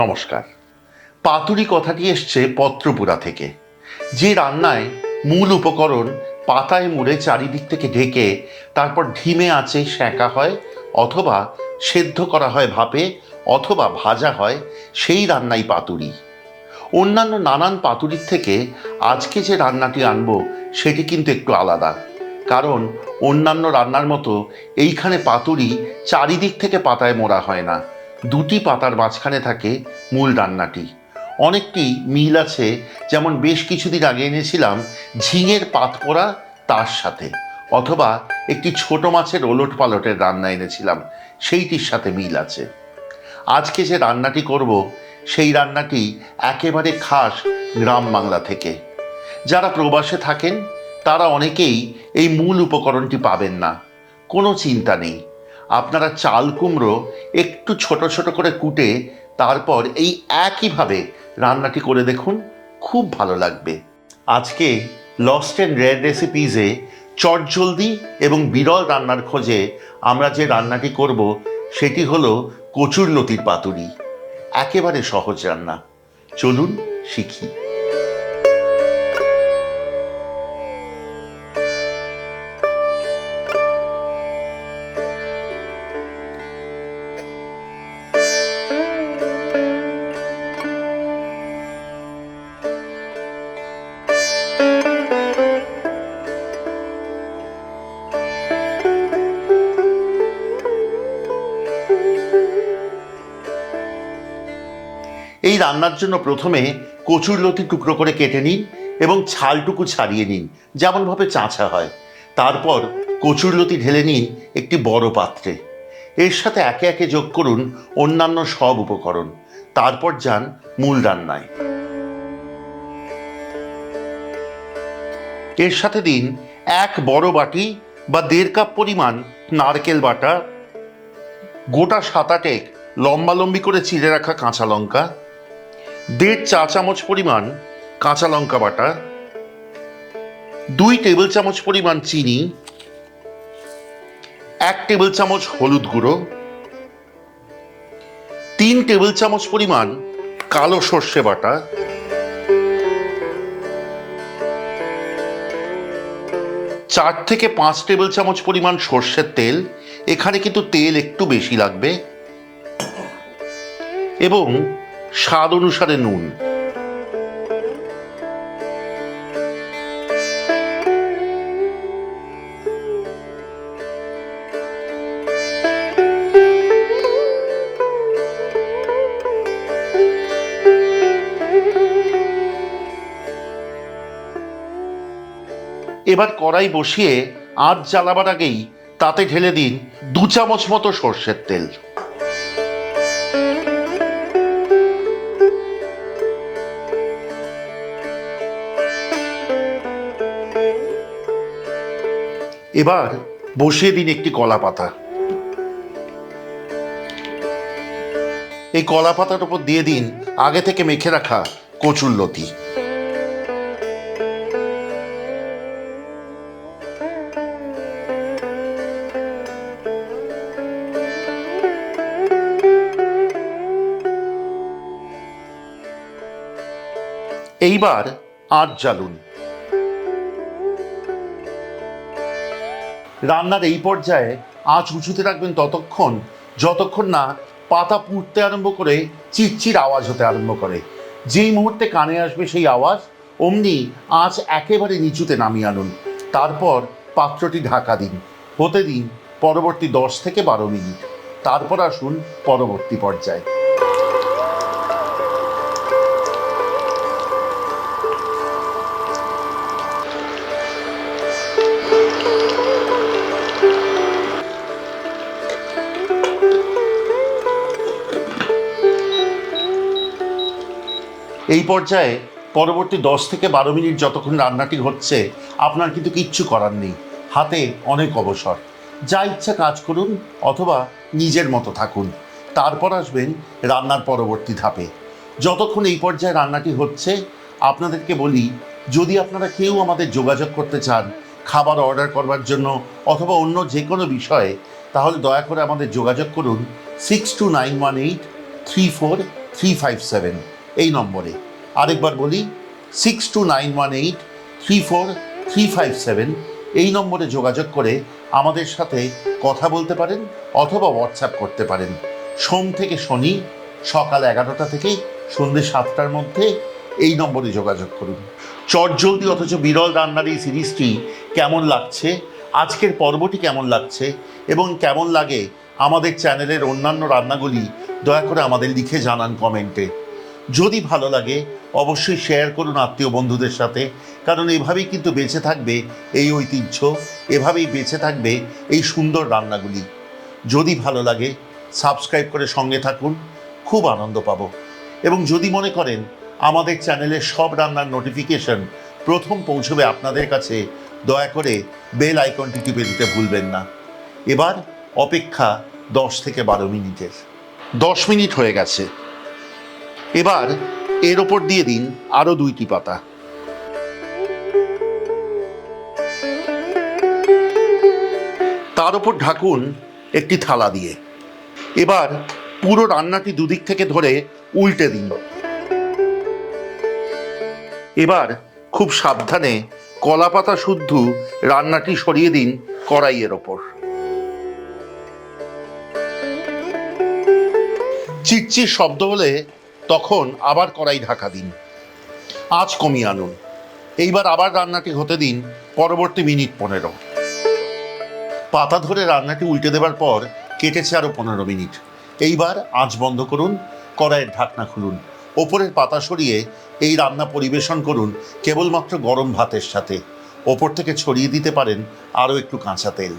নমস্কার। পাতুরি কথাটি এসছে পত্রপুরা থেকে, যে রান্নায় মূল উপকরণ পাতায় মুড়ে চারিদিক থেকে ঢেকে তারপর ধিমে আঁচে সেঁকা হয়, অথবা সেদ্ধ করা হয় ভাপে, অথবা ভাজা হয়, সেই রান্নাই পাতুরি। অন্যান্য নানান পাতুরির থেকে আজকে যে রান্নাটি আনবো সেটি কিন্তু একটু আলাদা, কারণ অন্যান্য রান্নার মতো এইখানে পাতুরি চারিদিক থেকে পাতায় মোড়া হয় না, দুটি পাতার মাঝখানে থাকে মূল রান্নাটি। অনেকটি মিল আছে, যেমন বেশ কিছুদিন আগে এনেছিলাম ঝিঙের পাত পোড়া, তার সাথে, অথবা একটি ছোট মাছের ওলট পালটের রান্না এনেছিলাম, সেইটির সাথে মিল আছে। আজকে যে রান্নাটি করব সেই রান্নাটি একেবারে খাস গ্রাম বাংলা থেকে। যারা প্রবাসে থাকেন তারা অনেকেই এই মূল উপকরণটি পাবেন না, কোনো চিন্তা নেই। আপনারা চাল কুমড়ো একটু ছোট ছোট করে কুটে তারপর এই একইভাবে রান্নাটি করে দেখুন, খুব ভালো লাগবে। আজকে লস্ট অ্যান্ড রেয়ার রেসিপিজে চটজলদি এবং বিরল রান্নার খোঁজে আমরা যে রান্নাটি করব সেটি হলো কচুর লতির পাতুরি। একেবারে সহজ রান্না, চলুন শিখি। এই রান্নার জন্য প্রথমে কচুর লতি টুকরো করে কেটে নিন এবং ছালটুকু ছাড়িয়ে নিন, যেমনভাবে চাঁচা হয়। তারপর কচুর লতি ঢেলে নিন একটি বড় পাত্রে। এর সাথে একে একে যোগ করুন অন্যান্য সব উপকরণ। তারপর যান মূল রান্নায়। এর সাথে দিন এক বড় বাটি বা 1.5 কাপ পরিমাণ নারকেল বাটা, গোটা 7-8 লম্বালম্বি করে চিড়ে রাখা কাঁচা লঙ্কা, 1.5 চা চামচ পরিমাণ কাঁচা লঙ্কা বাটা, 2 টেবিল চামচ পরিমাণ চিনি, 1 টেবিল চামচ হলুদ গুঁড়ো, 3 টেবিল চামচ পরিমাণ কালো সর্ষে বাটা, 4 থেকে 5 টেবিল চামচ পরিমাণ সর্ষের তেল, এখানে কিন্তু তেল একটু বেশি লাগবে, এবং স্বাদ অনুসারে নুন। এবার কড়াই বসিয়ে আঁচ জ্বালাবার আগেই তাতে ঢেলে দিন 2 চামচ মতো সর্ষের তেল। এবার বসিয়ে দিন একটি কলা পাতা। এই কলা পাতার উপর দিয়ে দিন আগে থেকে মেখে রাখা কচুর লতি। এইবার আঁচ জ্বালুন। রান্নার এই পর্যায়ে আঁচ উঁচুতে রাখবেন ততক্ষণ যতক্ষণ না পাতা পুড়তে আরম্ভ করে চিরচির আওয়াজ হতে আরম্ভ করে। যেই মুহূর্তে কানে আসবে সেই আওয়াজ, অমনি আঁচ একেবারে নিচুতে নামিয়ে আনুন। তারপর পাত্রটি ঢাকা দিন, হতে দিন পরবর্তী 10 থেকে 12 মিনিট। তারপর আসুন পরবর্তী পর্যায়ে। এই পর্যায়ে পরবর্তী 10 থেকে 12 মিনিট যতক্ষণ রান্নাটি হচ্ছে আপনার কিন্তু কিচ্ছু করার নেই, হাতে অনেক অবসর। যা ইচ্ছা কাজ করুন অথবা নিজের মতো থাকুন। তারপর আসবেন রান্নার পরবর্তী ধাপে। যতক্ষণ এই পর্যায়ে রান্নাটি হচ্ছে আপনাদেরকে বলি, যদি আপনারা কেউ আমাদের যোগাযোগ করতে চান খাবার অর্ডার করবার জন্য অথবা অন্য যে কোনো বিষয়ে, তাহলে দয়া করে আমাদের যোগাযোগ করুন 62918343 357 এই নম্বরে। আরেকবার বলি, 6291834357 এই নম্বরে যোগাযোগ করে আমাদের সাথে কথা বলতে পারেন অথবা হোয়াটসঅ্যাপ করতে পারেন। সোম থেকে শনি সকাল 11টা থেকে সন্ধ্যে 7টার মধ্যে এই নম্বরে যোগাযোগ করুন। চটজলদি অথচ বিরল রান্নার এই সিরিজটি কেমন লাগছে, আজকের পর্বটি কেমন লাগছে এবং কেমন লাগে আমাদের চ্যানেলের অন্যান্য রান্নাগুলি দয়া করে আমাদের লিখে জানান কমেন্টে। যদি ভালো লাগে অবশ্যই শেয়ার করুন আত্মীয় বন্ধুদের সাথে, কারণ এভাবেই কিন্তু বেঁচে থাকবে এই ঐতিহ্য, এভাবেই বেঁচে থাকবে এই সুন্দর রান্নাগুলি। যদি ভালো লাগে সাবস্ক্রাইব করে সঙ্গে থাকুন, খুব আনন্দ পাবো। এবং যদি মনে করেন আমাদের চ্যানেলের সব রান্নার নোটিফিকেশন প্রথম পৌঁছবে আপনাদের কাছে, দয়া করে বেল আইকনটি টিপে দিতে ভুলবেন না। এবার অপেক্ষা 10 থেকে 12 মিনিটের। 10 মিনিট হয়ে গেছে। এবার এর ওপর দিয়ে দিন আরও 2টি পাতা। তার ওপর ঢাকুন একটি থালা দিয়ে। এবার পুরো রান্নাটি দুদিক থেকে ধরে উল্টে দিন। এবার খুব সাবধানে কলা পাতা শুদ্ধ রান্নাটি সরিয়ে দিন কড়াইয়ের ওপর। চিটচির শব্দ হলে তখন আবার কড়াই ঢাকা দিন, আঁচ কমিয়ে আনুন। এইবার আবার রান্নাটি হতে দিন পরবর্তী মিনিট 15। পাতা ধরে রান্নাটি উল্টে দেবার পর কেটেছে আরও 15 মিনিট। এইবার আঁচ বন্ধ করুন, কড়াইয়ের ঢাকনা খুলুন, ওপরের পাতা সরিয়ে এই রান্না পরিবেশন করুন কেবলমাত্র গরম ভাতের সাথে। ওপর থেকে ছড়িয়ে দিতে পারেন আরও একটু কাঁচা তেল।